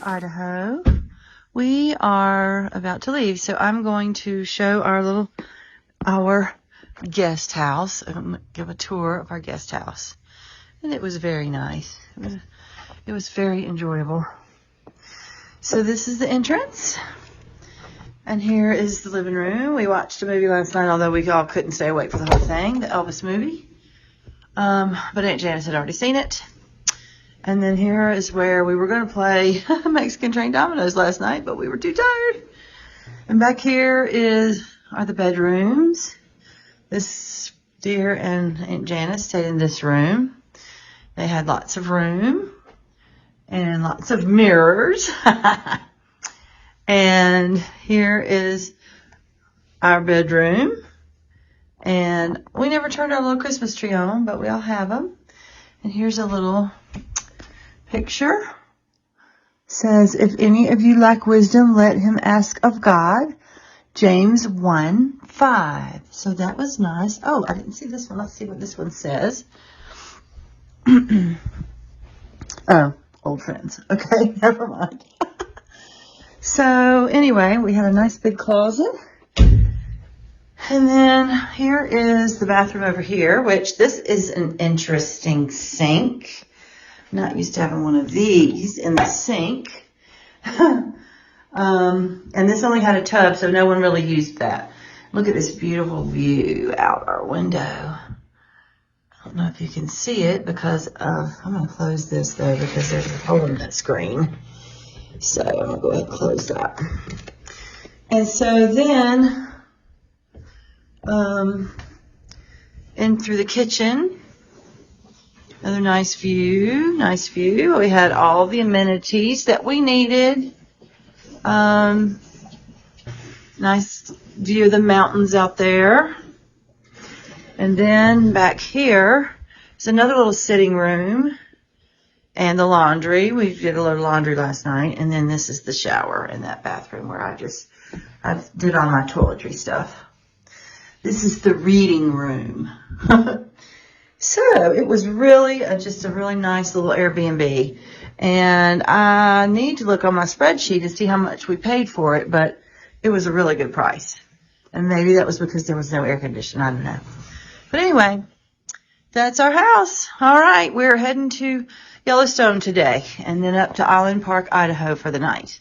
Idaho. We are about to leave, so I'm going to show our guest house. I'm going to give a tour of our guest house. And it was very nice. It was very enjoyable. So this is the entrance. And here is the living room. We watched a movie last night, although we all couldn't stay awake for the whole thing, the Elvis movie. But Aunt Janice had already seen it. And then here is where we were going to play Mexican train dominoes last night, but we were too tired. And back here are the bedrooms. This dear and Aunt Janice stayed in this room. They had lots of room and lots of mirrors. And here is our bedroom. And we never turned our little Christmas tree on, but we all have them. And here's a little picture. Says, if any of you lack wisdom, let him ask of God. James 1:5. So that was nice. Oh, I didn't see this one. Let's see what this one says. Oh, old friends. Okay, never mind. So anyway, we had a nice big closet. And then here is the bathroom over here, which this is an interesting sink. I'm not used to having one of these in the sink. And this only had a tub, so no one really used that. Look at this beautiful view out our window. I don't know if you can see it because I'm going to close this though because there's a hole in that screen. So I'm going to go ahead and close that. And so then in through the kitchen, another nice view, We had all the amenities that we needed. Nice view of the mountains out there. And then back here is another little sitting room and the laundry. We did a little laundry last night. And then this is the shower and that bathroom where I did all my toiletry stuff. This is the reading room. So it was really just a really nice little Airbnb. And I need to look on my spreadsheet to see how much we paid for it, but it was a really good price. And maybe that was because there was no air conditioning. I don't know. But anyway, that's our house. All right, we're heading to Yellowstone today and then up to Island Park, Idaho for the night.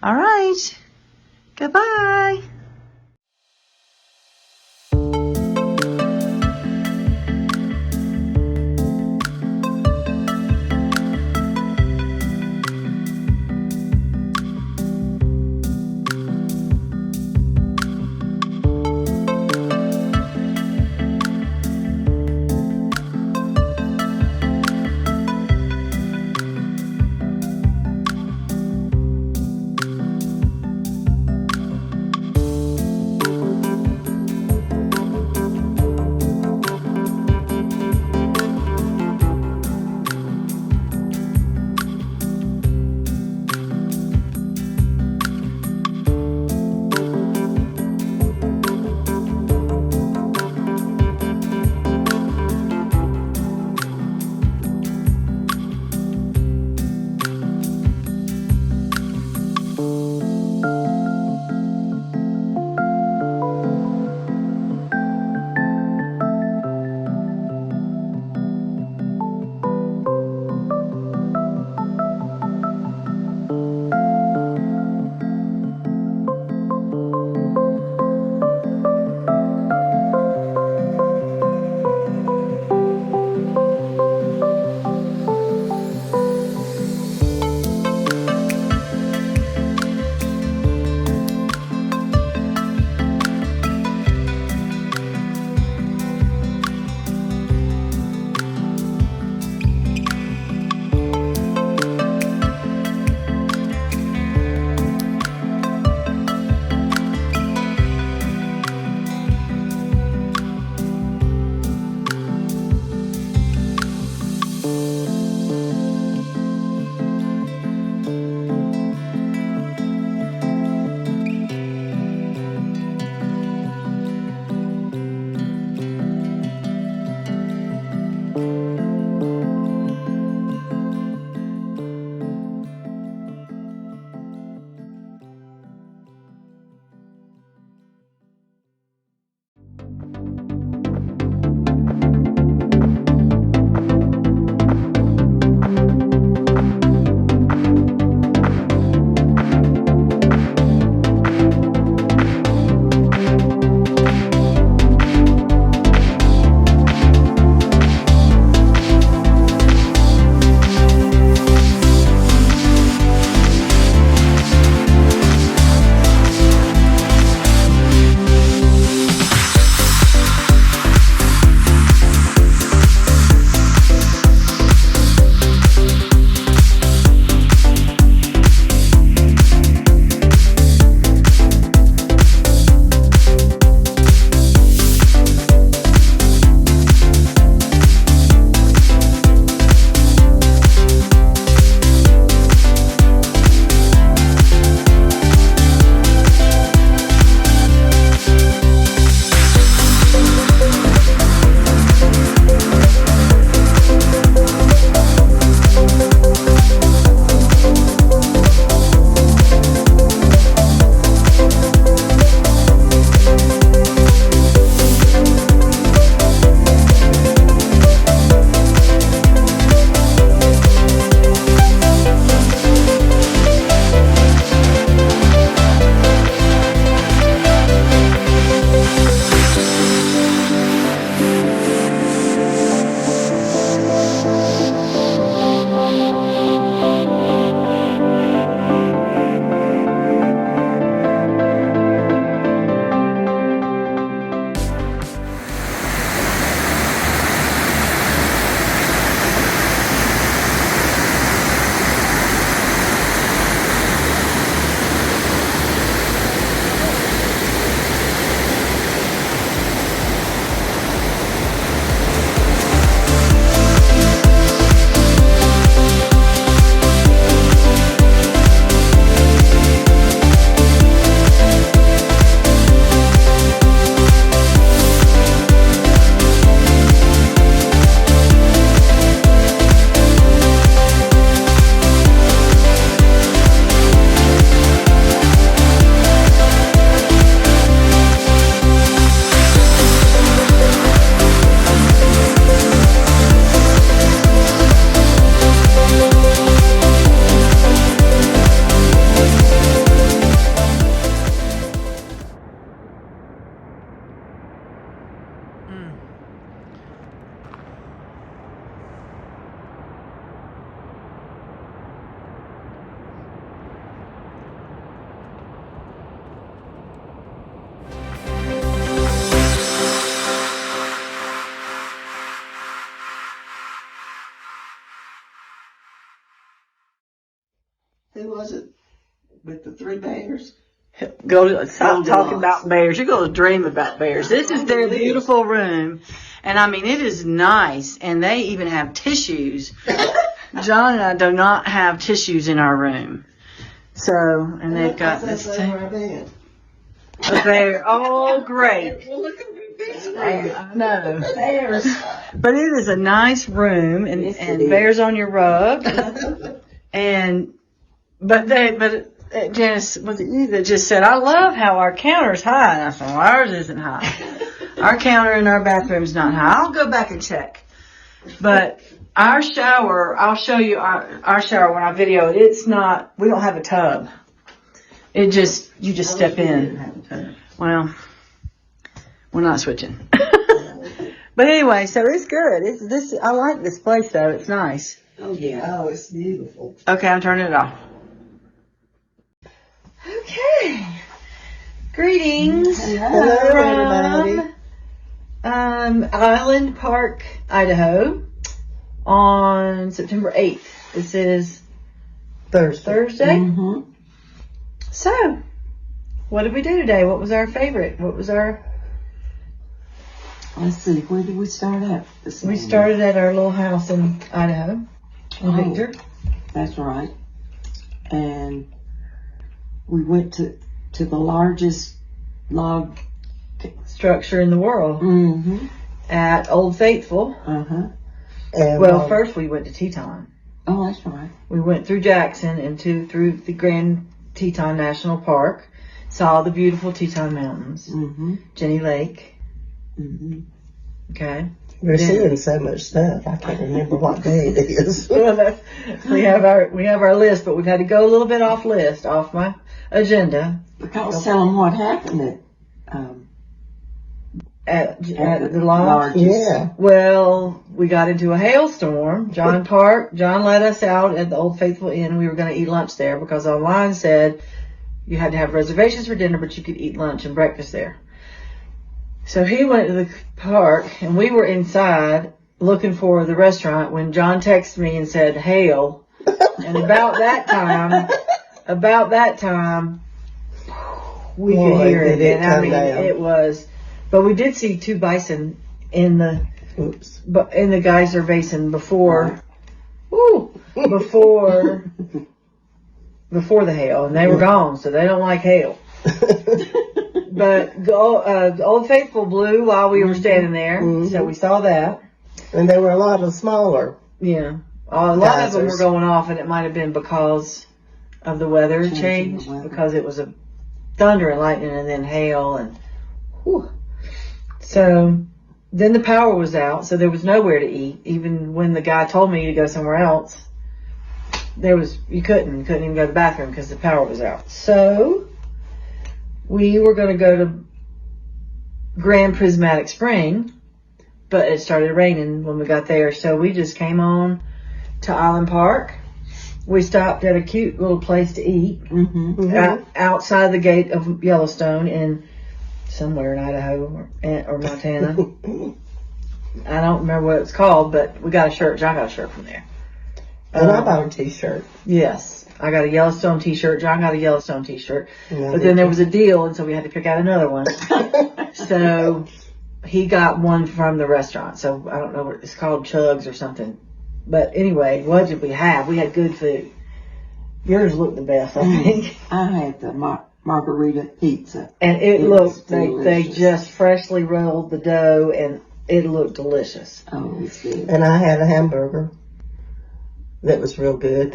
All right, goodbye. was it? With the 3 bears? Stop talking about bears. You're going to dream about bears. This is their beautiful room. And I mean, it is nice. And they even have tissues. John and I do not have tissues in our room. So, and they've got this thing. They're all great. I know. Bears. But it is a nice room and bears on your rug. But Janice, was it you that just said, I love how our counter's high? And I said, well, ours isn't high. Our counter in our bathroom's not high. I'll go back and check. But our shower, I'll show you our shower when I video it. It's not, we don't have a tub. You just step in. Well, we're not switching. But anyway, so it's good. I like this place though. It's nice. Oh yeah. Oh, it's beautiful. Okay, I'm turning it off. Okay. Greetings. Hello, from Island Park, Idaho, on September 8th. This is Thursday. Mm-hmm. So, what did we do today? What was our favorite? Let's see, where did we start at? We started at our little house in Idaho, in Victor. That's right. And we went to the largest log structure in the world at Old Faithful. And, first we went to Teton. Oh, that's right. We went through Jackson and through the Grand Teton National Park, saw the beautiful Teton Mountains, Jenny Lake. Okay. We're seeing so much stuff. I can't remember what day it is. Well, we have our list, but we've had to go a little bit off my agenda. Because tell them what happened at the lodge. Yeah. Well, we got into a hailstorm. John let us out at the Old Faithful Inn. We were going to eat lunch there because online said you had to have reservations for dinner, but you could eat lunch and breakfast there. So he went to the park, and we were inside looking for the restaurant when John texted me and said, hail. And about that time, we could hear it. And I mean, it was, but we did see 2 bison in the geyser basin before the hail, and they were gone, so they don't like hail. But Old Faithful blew while we were standing there, so we saw that. And there were a lot of smaller. Yeah. A lot of them were going off, and it might have been because of the weather change, because it was a thunder and lightning and then hail. And so then the power was out, so there was nowhere to eat. Even when the guy told me to go somewhere else, you couldn't even go to the bathroom because the power was out. So we were going to go to Grand Prismatic Spring, but it started raining when we got there. So we just came on to Island Park. We stopped at a cute little place to eat outside the gate of Yellowstone in somewhere in Idaho or Montana. I don't remember what it's called, but we got a shirt. John got a shirt from there. And I bought a t-shirt. Yes. I got a Yellowstone t-shirt. John got a Yellowstone t-shirt. But then there was a deal, and so we had to pick out another one. So he got one from the restaurant. So I don't know what it's called, Chugs or something. But anyway, what did we have? We had good food. Yours looked the best, I think. I had the margarita pizza. And it looked, they just freshly rolled the dough, and it looked delicious. Oh, it's good. And I had a hamburger that was real good.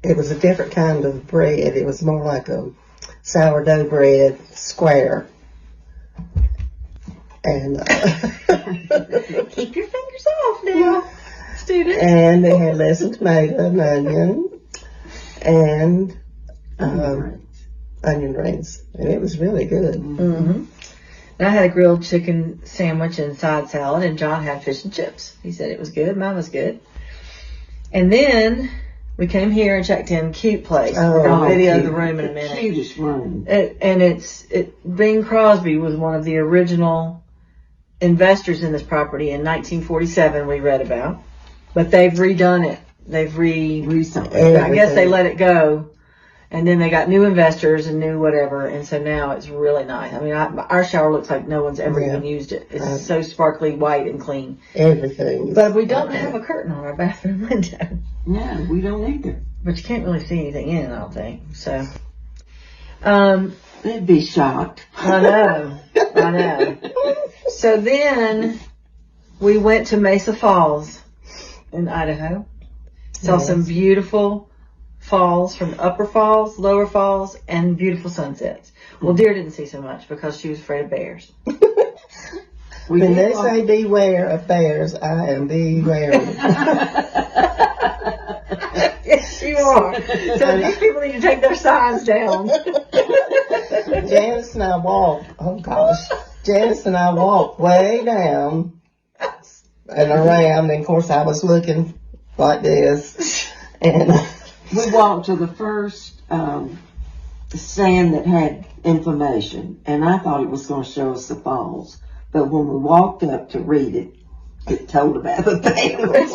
It was a different kind of bread. It was more like a sourdough bread, square. And keep your fingers off now, student. And they had lesson tomato and onion and onion rings, and it was really good. And I had a grilled chicken sandwich and side salad, and John had fish and chips. He said it was good. Mine was good. And then we came here and checked in. Cute place. We're going to video the room in a minute. Cutest room. Bing Crosby was one of the original investors in this property in 1947. We read about, but they've redone it they've Recently. I guess they let it go. And then they got new investors and new whatever, and so now it's really nice. I mean, our shower looks like no one's ever even used it. It's so sparkly white and clean. Everything. But we don't have a curtain on our bathroom window. No, we don't either. But you can't really see anything in it, I don't think. So, They'd be shocked. I know. So then we went to Mesa Falls in Idaho. Saw some beautiful falls from upper falls, lower falls, and beautiful sunsets. Well, Deer didn't see so much because she was afraid of bears. When they say beware of bears, I am beware. Yes, you are. So these people need to take their signs down. Janice and I walked way down and around, and of course I was looking like this, and We walked to the first stand that had information, and I thought it was going to show us the falls. But when we walked up to read it, it told about the bears.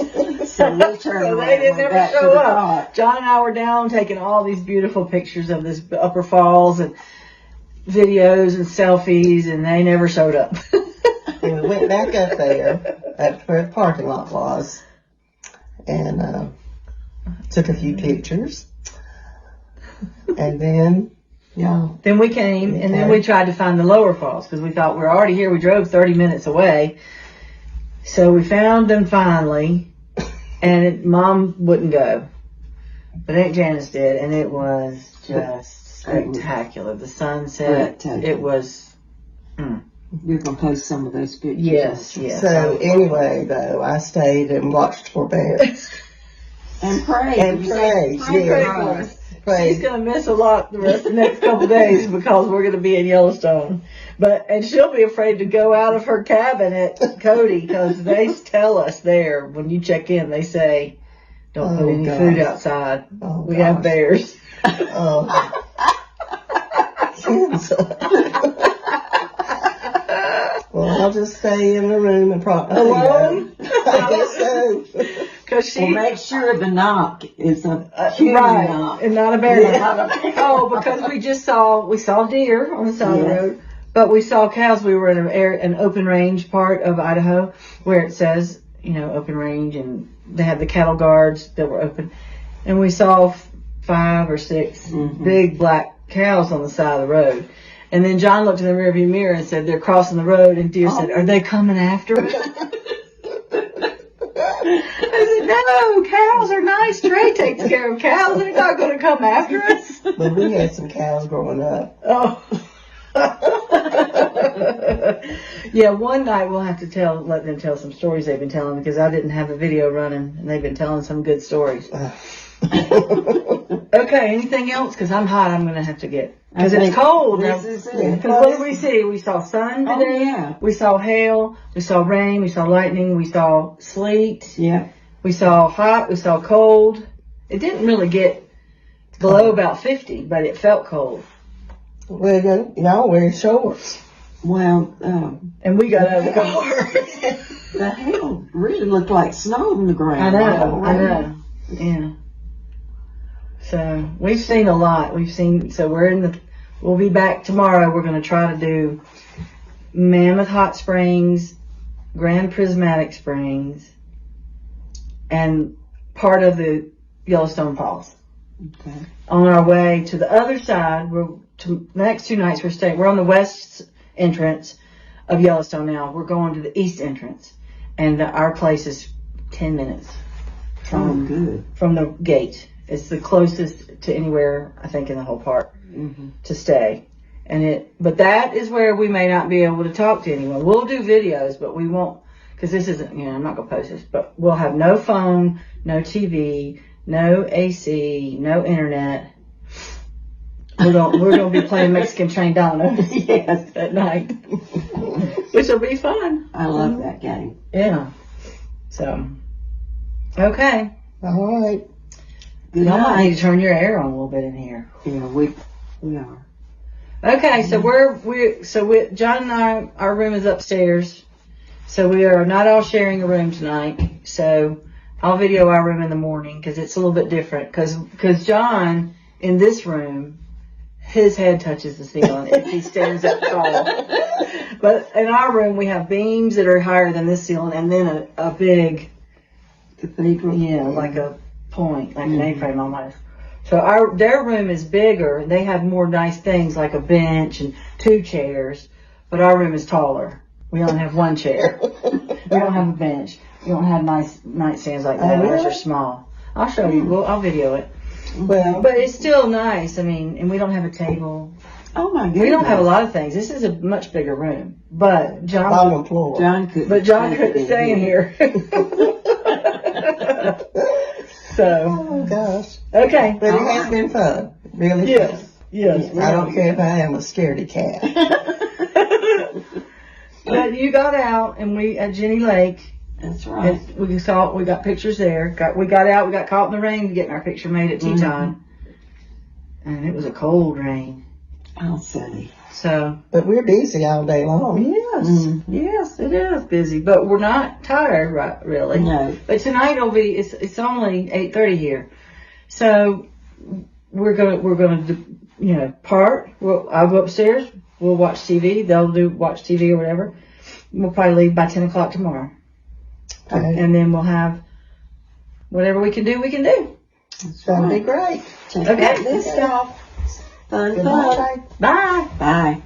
So we turned So around they didn't and went ever back to show the up. car. John and I were down taking all these beautiful pictures of this upper falls and videos and selfies, and they never showed up. and we went back up there at where the parking lot was, and took a few pictures, and then Then we came, and then we tried to find the lower falls because we thought we're already here. We drove 30 minutes away. So we found them finally, and Mom wouldn't go. But Aunt Janice did, and it was just spectacular. The sunset, it was... You're going to post some of those pictures. Yes. So anyway, though, I stayed and watched for bears. And prayed. And prayed, Pray yes. for us. Prayed. She's going to miss a lot the rest of the next couple days because we're going to be in Yellowstone. And she'll be afraid to go out of her cabin at Cody because they tell us there when you check in, they say, don't put any food outside. We have bears. Well, I'll just stay in the room and probably Alone? I guess so. Because Well, make sure the knock is a human knock. and not a bear knock. Oh, because we saw deer on the side of the road, but we saw cows. We were in an open range part of Idaho where it says, open range, and they had the cattle guards that were open, and we saw 5 or 6 big black cows on the side of the road. And then John looked in the rearview mirror and said, they're crossing the road, and Deer said, are they coming after us? I said, no, cows are nice. Trey takes care of cows. They're not going to come after us. But we had some cows growing up. Oh. Yeah, one night we'll have to let them tell some stories they've been telling because I didn't have a video running and they've been telling some good stories. Okay, anything else? Because I'm hot, I'm going to have to get, because it's cold. This is it. Because what did we see? We saw sun today. Oh, yeah. We saw hail. We saw rain. We saw lightning. We saw sleet. Yeah. We saw hot. We saw cold. It didn't really get below about 50, but it felt cold. Well, y'all wear shorts. Well, And we got out of the car. the hail really looked like snow on the ground. I know. Yeah. So we've seen a lot. We'll be back tomorrow. We're going to try to do Mammoth Hot Springs, Grand Prismatic Springs, and part of the Yellowstone Falls. Okay. On our way to the other side, the next 2 nights we're on the west entrance of Yellowstone now. We're going to the east entrance, and our place is 10 minutes from the gate. It's the closest to anywhere, I think, in the whole park to stay. But that is where we may not be able to talk to anyone. We'll do videos, but we won't, because this isn't, I'm not going to post this, but we'll have no phone, no TV, no AC, no internet. We're going to be playing Mexican Train Dominoes at night, which will be fun. I love that game. Yeah. So, okay. All right. Good Y'all might night. need to turn your air on a little bit in here. Yeah, we are. Okay, so John and I, our room is upstairs. So we are not all sharing a room tonight. So I'll video our room in the morning because it's a little bit different. Because John, in this room, his head touches the ceiling if he stands up tall. But in our room, we have beams that are higher than this ceiling and then a big, like a point, like an A-frame almost. So their room is bigger. They have more nice things like a bench and 2 chairs. But our room is taller. We only have 1 chair. We don't have a bench. We don't have nice nightstands like that. Ours are small. I'll show you. I'll video it. Well, But it's still nice. I mean, and we don't have a table. Oh my goodness. We don't have a lot of things. This is a much bigger room. But John bottom floor. John couldn't stay in here. So. Oh gosh. Okay. But it has been fun. Really fun. Yes. I don't care if I am a scaredy cat. But you got out and we at Jenny Lake. That's right. And we got pictures there. We got out, we got caught in the rain getting our picture made at tea time. And it was a cold rain. I'll say. So. But we're busy all day long. Yes, it is busy. But we're not tired, right, really. No. But tonight it's only 8:30 here. So we're gonna part. I'll go upstairs, we'll watch TV, they'll watch TV or whatever. We'll probably leave by 10 o'clock tomorrow. Okay. And then we'll have whatever we can do, we can do. That'll be great. Check Okay. out this stuff. Fun. Goodbye. Bye. Bye.